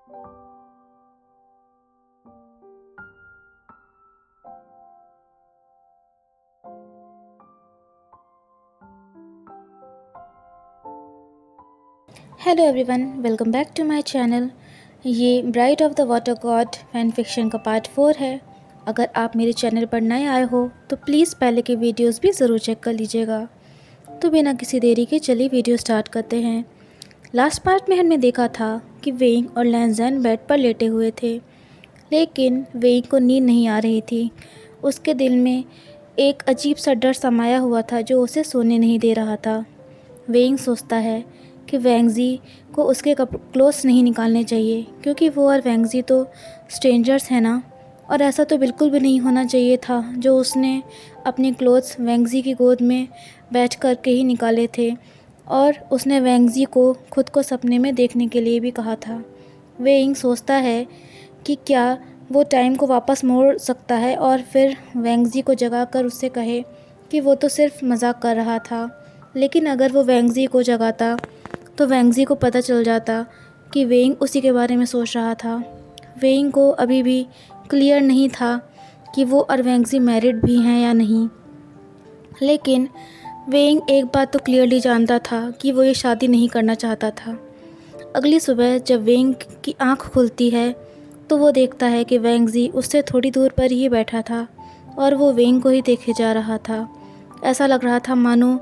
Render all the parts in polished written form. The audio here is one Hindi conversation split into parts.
Hello everyone, welcome back to my channel. ये bride of the water god fan fiction का पार्ट 4 है। अगर आप मेरे चैनल पर नए आए हो तो प्लीज़ पहले के वीडियोस भी ज़रूर चेक कर लीजिएगा। तो बिना किसी देरी के चलिए वीडियो स्टार्ट करते हैं। लास्ट पार्ट में हमने देखा था कि वेइंग और लैंज़ैन बेड पर लेटे हुए थे, लेकिन वेइंग को नींद नहीं आ रही थी। उसके दिल में एक अजीब सा डर समाया हुआ था जो उसे सोने नहीं दे रहा था। वेइंग सोचता है कि वैंगजी को उसके क्लोथ्स नहीं निकालने चाहिए, क्योंकि वो और वैंगजी तो स्ट्रेंजर्स हैं ना। और ऐसा तो बिल्कुल भी नहीं होना चाहिए था जो उसने अपने क्लोथ्स वैंगजी की गोद में बैठ कर के ही निकाले थे, और उसने वैंगजी को खुद को सपने में देखने के लिए भी कहा था। वेइंग सोचता है कि क्या वो टाइम को वापस मोड़ सकता है और फिर वैंगजी को जगाकर उससे कहे कि वो तो सिर्फ मजाक कर रहा था। लेकिन अगर वो वैंगजी को जगाता तो वैंगजी को पता चल जाता कि वेइंग उसी के बारे में सोच रहा था। वेइंग को अभी भी क्लियर नहीं था कि वो और वैंगजी मैरिड भी हैं या नहीं, लेकिन वेइंग एक बात तो क्लियरली जानता था कि वो ये शादी नहीं करना चाहता था। अगली सुबह जब वेइंग की आंख खुलती है तो वो देखता है कि वैंगजी उससे थोड़ी दूर पर ही बैठा था और वो वेइंग को ही देखे जा रहा था। ऐसा लग रहा था मानो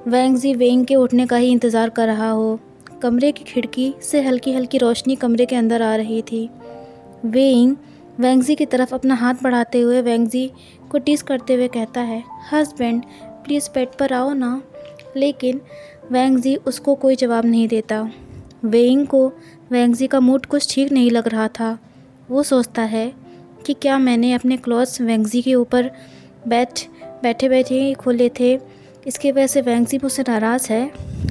वैंगजी वेइंग के उठने का ही इंतज़ार कर रहा हो। कमरे की खिड़की से हल्की हल्की रोशनी कमरे के अंदर आ रही थी। वेइंग वैंगजी की तरफ अपना हाथ बढ़ाते हुए वैंगजी को टीस करते हुए कहता है, हस्बैंड प्लीज़ बेड पर आओ ना। लेकिन वैंगजी उसको कोई जवाब नहीं देता। वेइंग को वैंगजी का मूड कुछ ठीक नहीं लग रहा था। वो सोचता है कि क्या मैंने अपने क्लॉथ्स वैंगजी के ऊपर बैठे बैठे ही खोले थे, इसकी वजह से वैंगजी मुझसे नाराज़ है,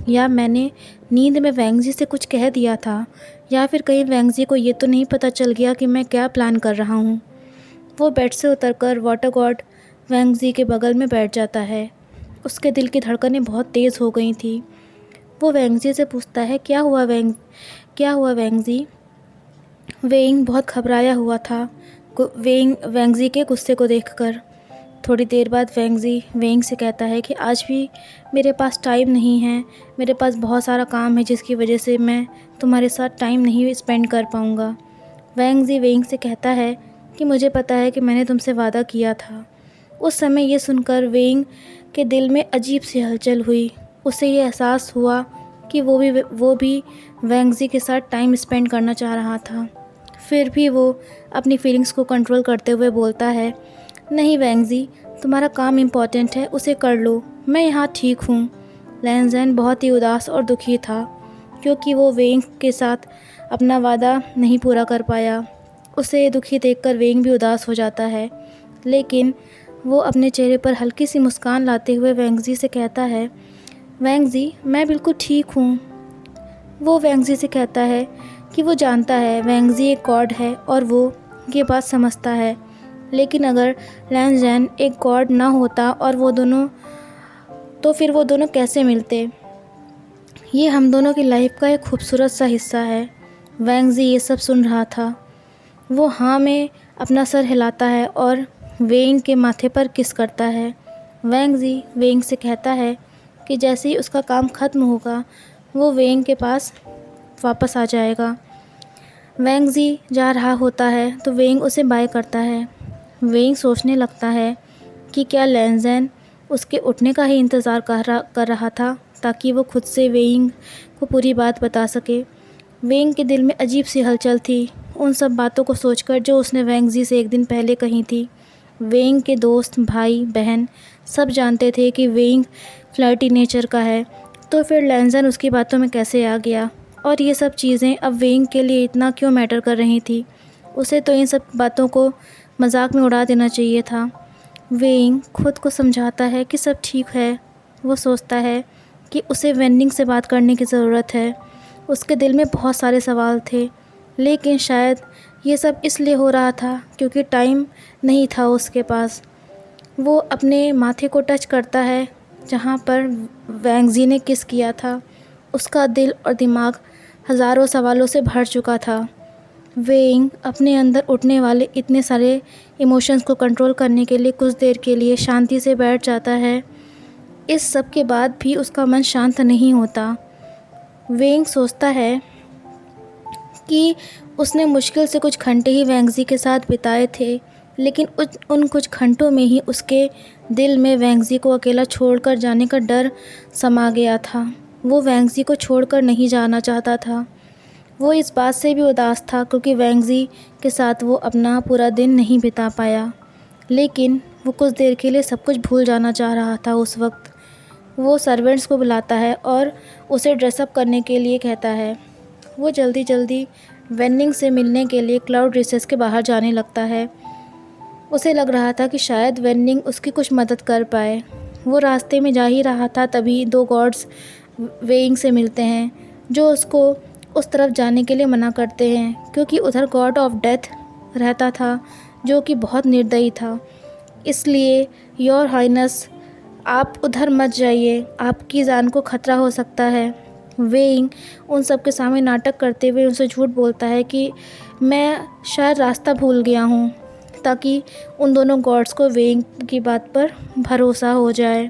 या मैंने नींद में वैंगजी से कुछ कह दिया था, या फिर कहीं वैंगजी को ये तो नहीं पता चल गया कि मैं क्या प्लान कर रहा हूँ। वो बेड से उतरकर वाटर गॉड वैंगजी के बगल में बैठ जाता है। उसके दिल की धड़कनें बहुत तेज़ हो गई थी। वो वैंगजी से पूछता है, क्या हुआ वैंगजी। वेइंग बहुत घबराया हुआ था वैंगजी के गुस्से को देखकर। थोड़ी देर बाद वैंगजी वेइंग से कहता है कि आज भी मेरे पास टाइम नहीं है, मेरे पास बहुत सारा काम है जिसकी वजह से मैं तुम्हारे साथ टाइम नहीं स्पेंड कर पाऊँगा। वैंगजी वेइंग से कहता है कि मुझे पता है कि मैंने तुमसे वादा किया था। उस समय ये सुनकर वेइंग के दिल में अजीब सी हलचल हुई। उसे ये एहसास हुआ कि वो भी वैंगजी के साथ टाइम स्पेंड करना चाह रहा था। फिर भी वो अपनी फीलिंग्स को कंट्रोल करते हुए बोलता है, नहीं वैंगजी, तुम्हारा काम इम्पॉर्टेंट है, उसे कर लो, मैं यहाँ ठीक हूँ। लैंज़ैन बहुत ही उदास और दुखी था क्योंकि वो वेइंग के साथ अपना वादा नहीं पूरा कर पाया। उसे दुखी देखकर वेइंग भी उदास हो जाता है, लेकिन वो अपने चेहरे पर हल्की सी मुस्कान लाते हुए वैंगजी से कहता है, वैंगजी मैं बिल्कुल ठीक हूँ। वो वैंगजी से कहता है कि वो जानता है वैंगजी एक गॉड है और वो ये बात समझता है, लेकिन अगर लैंज़ैन एक गॉड ना होता और वो दोनों, तो फिर वो दोनों कैसे मिलते। ये हम दोनों की लाइफ का एक खूबसूरत सा हिस्सा है। वैंगजी ये सब सुन रहा था। वो हाँ में अपना सर हिलाता है और वेइंग के माथे पर किस करता है। वैंगजी वेइंग से कहता है कि जैसे ही उसका काम ख़त्म होगा वो वेइंग के पास वापस आ जाएगा। वैंगजी जा रहा होता है तो वेइंग उसे बाय करता है। वेइंग सोचने लगता है कि क्या लैंज़ैन उसके उठने का ही इंतज़ार कर रहा था ताकि वो खुद से वेइंग को पूरी बात बता सके। वेइंग के दिल में अजीब सी हलचल थी उन सब बातों को सोचकर जो उसने वैंगजी से एक दिन पहले कही थी। वेइंग के दोस्त, भाई, बहन सब जानते थे कि वेइंग फ्लर्टी नेचर का है, तो फिर लैंज़ैन उसकी बातों में कैसे आ गया, और ये सब चीज़ें अब वेइंग के लिए इतना क्यों मैटर कर रही थी। उसे तो इन सब बातों को मजाक में उड़ा देना चाहिए था। वेइंग खुद को समझाता है कि सब ठीक है। वो सोचता है कि उसे वेंडिंग से बात करने की ज़रूरत है। उसके दिल में बहुत सारे सवाल थे, लेकिन शायद ये सब इसलिए हो रहा था क्योंकि टाइम नहीं था उसके पास। वो अपने माथे को टच करता है जहाँ पर वैंगजी ने किस किया था। उसका दिल और दिमाग हज़ारों सवालों से भर चुका था। वेइंग अपने अंदर उठने वाले इतने सारे इमोशंस को कंट्रोल करने के लिए कुछ देर के लिए शांति से बैठ जाता है। इस सब के बाद भी उसका मन शांत नहीं होता। वेइंग सोचता है कि उसने मुश्किल से कुछ घंटे ही वैंगज़ी के साथ बिताए थे, लेकिन उन कुछ घंटों में ही उसके दिल में वैंगज़ी को अकेला छोड़कर जाने का डर समा गया था। वो वैंगज़ी को छोड़कर नहीं जाना चाहता था। वो इस बात से भी उदास था क्योंकि वैंगज़ी के साथ वो अपना पूरा दिन नहीं बिता पाया, लेकिन वो कुछ देर के लिए सब कुछ भूल जाना चाह रहा था। उस वक्त वो सर्वेंट्स को बुलाता है और उसे ड्रेसअप करने के लिए कहता है। वो जल्दी जल्दी वेनिंग से मिलने के लिए क्लाउड रिसेस के बाहर जाने लगता है। उसे लग रहा था कि शायद वेनिंग उसकी कुछ मदद कर पाए। वो रास्ते में जा ही रहा था तभी दो गॉड्स वेइंग से मिलते हैं, जो उसको उस तरफ जाने के लिए मना करते हैं क्योंकि उधर गॉड ऑफ डेथ रहता था, जो कि बहुत निर्दयी था। इसलिए योर हाइनेस, आप उधर मत जाइए, आपकी जान को खतरा हो सकता है। वेइंग उन सब के सामने नाटक करते हुए उनसे झूठ बोलता है कि मैं शायद रास्ता भूल गया हूँ, ताकि उन दोनों गॉड्स को वेइंग की बात पर भरोसा हो जाए।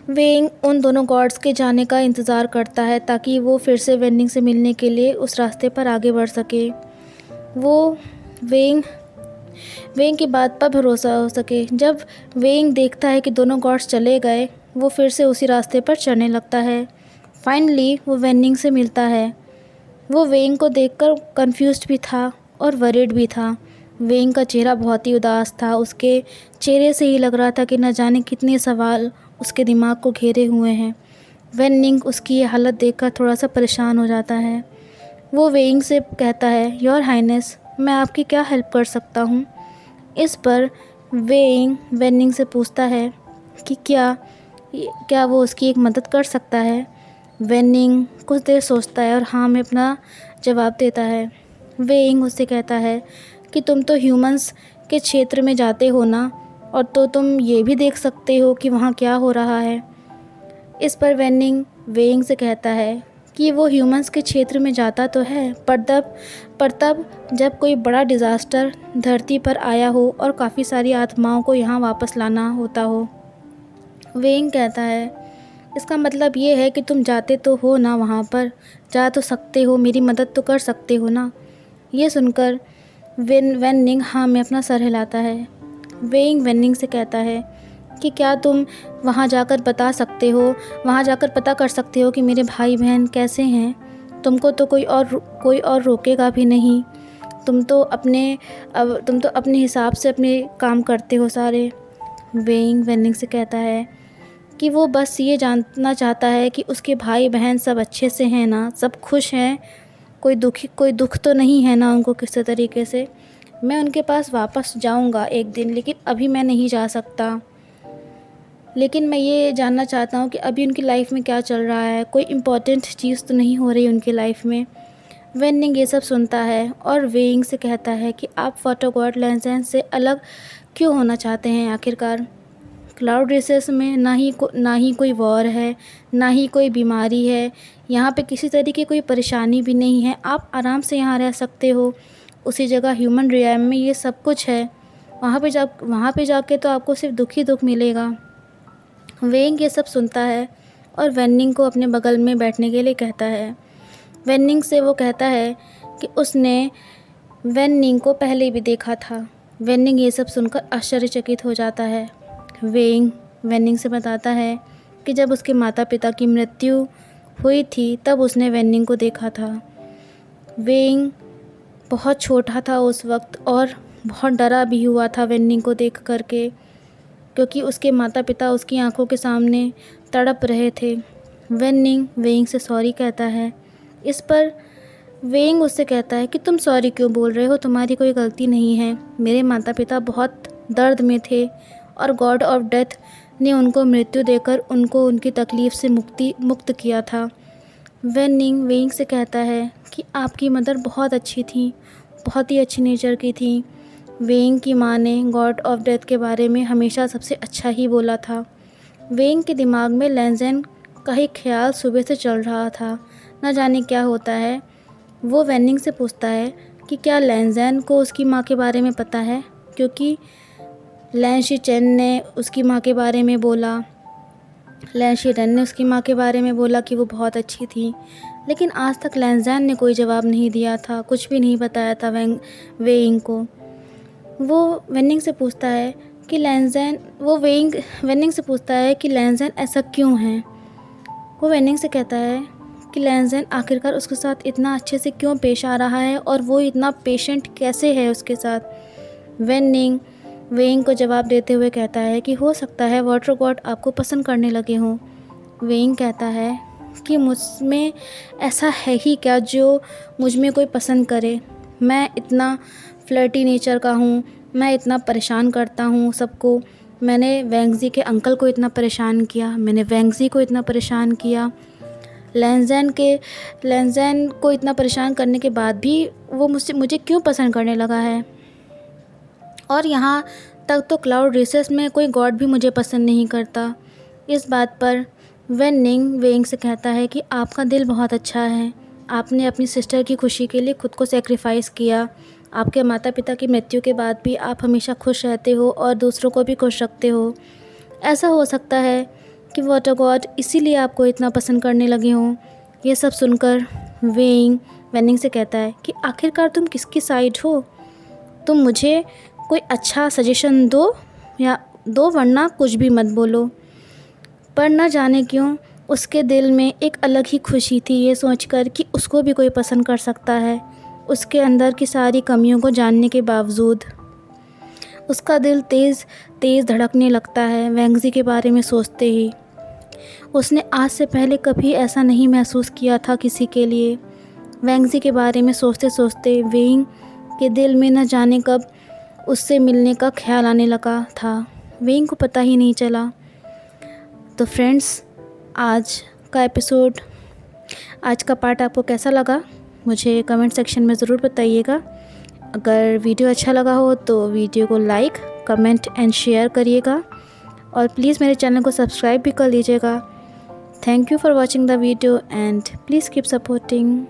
वेइंग उन दोनों गॉड्स के जाने का इंतज़ार करता है ताकि वो फिर से वेनिंग से मिलने के लिए उस रास्ते पर आगे बढ़ सके। वो वेइंग की बात पर भरोसा हो सके। जब वेइंग देखता है कि दोनों गॉड्स चले गए, वो फिर से उसी रास्ते पर चलने लगता है। फाइनली वो वेनिंग से मिलता है। वो वेइंग को देखकर कंफ्यूज्ड भी था और वरीड भी था। वेइंग का चेहरा बहुत ही उदास था। उसके चेहरे से ही लग रहा था कि न जाने कितने सवाल उसके दिमाग को घेरे हुए हैं। वेनिंग उसकी ये हालत देखकर थोड़ा सा परेशान हो जाता है। वो वेइंग से कहता है, योर हाइनेस, मैं आपकी क्या हेल्प कर सकता हूँ? इस पर वेनिंग से पूछता है कि क्या वो उसकी एक मदद कर सकता है। वेनिंग कुछ देर सोचता है और हाँ में अपना जवाब देता है। वेइंग उससे कहता है कि तुम तो ह्यूमंस के क्षेत्र में जाते हो ना, और तो तुम ये भी देख सकते हो कि वहाँ क्या हो रहा है। इस पर वेइंग से कहता है कि वो ह्यूमंस के क्षेत्र में जाता तो है, पर तब जब कोई बड़ा डिज़ास्टर धरती पर आया हो और काफ़ी सारी आत्माओं को यहाँ वापस लाना होता हो। वेइंग कहता है, इसका मतलब ये है कि तुम जाते तो हो ना, वहाँ पर जा तो सकते हो, मेरी मदद तो कर सकते हो ना। ये सुनकर वेनिंग हाँ में अपना सर हिलाता है। वेनिंग से कहता है कि क्या तुम वहाँ जाकर पता कर सकते हो कि मेरे भाई बहन कैसे हैं? तुमको तो कोई और रोकेगा भी नहीं। तुम तो अपने हिसाब से अपने काम करते हो सारे। वेनिंग से कहता है कि वो बस ये जानना चाहता है कि उसके भाई बहन सब अच्छे से हैं ना, सब खुश हैं, कोई दुख तो नहीं है ना उनको किसी तरीके से। मैं उनके पास वापस जाऊंगा एक दिन, लेकिन अभी मैं नहीं जा सकता। लेकिन मैं ये जानना चाहता हूँ कि अभी उनकी लाइफ में क्या चल रहा है, कोई इम्पोर्टेंट चीज़ तो नहीं हो रही उनकी लाइफ में। वेनिंग ये सब सुनता है और वेइंग से कहता है कि आप वाटर गॉड लैंसेन से अलग क्यों होना चाहते हैं आखिरकार? क्लाउड रेसेस में ना ही कोई वॉर है, ना ही कोई बीमारी है, यहाँ पे किसी तरीके की कोई परेशानी भी नहीं है। आप आराम से यहाँ रह सकते हो। उसी जगह ह्यूमन रियम में ये सब कुछ है। वहाँ पे जाके तो आपको सिर्फ दुख ही दुख मिलेगा। वेइंग ये सब सुनता है और वेनिंग को अपने बगल में बैठने के लिए कहता है। वेनिंग से वो कहता है कि उसने वेनिंग को पहले भी देखा था। वेनिंग ये सब सुनकर आश्चर्यचकित हो जाता है। वेनिंग से बताता है कि जब उसके माता पिता की मृत्यु हुई थी तब उसने वेनिंग को देखा था। वेइंग बहुत छोटा था उस वक्त और बहुत डरा भी हुआ था वेनिंग को देख करके, क्योंकि उसके माता पिता उसकी आंखों के सामने तड़प रहे थे। वेइंग से सॉरी कहता है। इस पर वेइंग उससे कहता है कि तुम सॉरी क्यों बोल रहे हो, तुम्हारी कोई गलती नहीं है। मेरे माता पिता बहुत दर्द में थे और गॉड ऑफ डेथ ने उनको मृत्यु देकर उनको उनकी तकलीफ़ से मुक्त किया था। वेइंग से कहता है कि आपकी मदर बहुत अच्छी थी, बहुत ही अच्छी नेचर की थी। वेइंग की माँ ने गॉड ऑफ डेथ के बारे में हमेशा सबसे अच्छा ही बोला था। वेइंग के दिमाग में लैंसेन का ही ख्याल सुबह से चल रहा था। न जाने क्या होता है। वो वेनिंग से पूछता है कि क्या लैंज़ेन को उसकी माँ के बारे में पता है, क्योंकि लैन शीचेन ने उसकी माँ के बारे में बोला, लैन शीरेन ने उसकी माँ के बारे में बोला कि वो बहुत अच्छी थी, लेकिन आज तक लैंज़ेन ने कोई जवाब नहीं दिया था, कुछ भी नहीं बताया था वेइंग को। वो वेनिंग से पूछता है कि वेनिंग से पूछता है कि लैंज़ेन ऐसा क्यों है। वो वेनिंग से कहता है कि लैंज़ेन आखिरकार उसके साथ इतना अच्छे से क्यों पेश आ रहा है और वो इतना पेशेंट कैसे है उसके साथ। वेइंग को जवाब देते हुए कहता है कि हो सकता है वाटर गॉड आपको पसंद करने लगे हों। वेइंग कहता है कि मुझ में ऐसा है ही क्या जो मुझ में कोई पसंद करे। मैं इतना फ्लर्टी नेचर का हूँ, मैं इतना परेशान करता हूँ सबको। मैंने वेंगजी के अंकल को इतना परेशान किया, मैंने वेंगजी को इतना परेशान किया। लैंज़ेन को इतना परेशान करने के बाद भी वो मुझे क्यों पसंद करने लगा है। और यहाँ तक तो क्लाउड रिसेस में कोई गॉड भी मुझे पसंद नहीं करता। इस बात पर वेइंग से कहता है कि आपका दिल बहुत अच्छा है, आपने अपनी सिस्टर की खुशी के लिए खुद को सेक्रीफाइस किया। आपके माता पिता की मृत्यु के बाद भी आप हमेशा खुश रहते हो और दूसरों को भी खुश रखते हो। ऐसा हो सकता है कि वाटर गॉड इसीलिए आपको इतना पसंद करने लगे हों। ये सब सुनकर वेनिंग से कहता है कि आखिरकार तुम किसकी साइड हो। तुम मुझे कोई अच्छा सजेशन दो वरना कुछ भी मत बोलो। पर न जाने क्यों उसके दिल में एक अलग ही खुशी थी ये सोचकर कि उसको भी कोई पसंद कर सकता है। उसके अंदर की सारी कमियों को जानने के बावजूद उसका दिल तेज़ धड़कने लगता है वेंगजी के बारे में सोचते ही। उसने आज से पहले कभी ऐसा नहीं महसूस किया था किसी के लिए। वेंगजी के बारे में सोचते सोचते वेइंग के दिल में न जाने कब उससे मिलने का ख्याल आने लगा था। वेइंग को पता ही नहीं चला। तो फ्रेंड्स, आज का पार्ट आपको कैसा लगा मुझे कमेंट सेक्शन में ज़रूर बताइएगा। अगर वीडियो अच्छा लगा हो तो वीडियो को लाइक, कमेंट एंड शेयर करिएगा और प्लीज़ मेरे चैनल को सब्सक्राइब भी कर लीजिएगा। Thank you for watching the video and please keep supporting.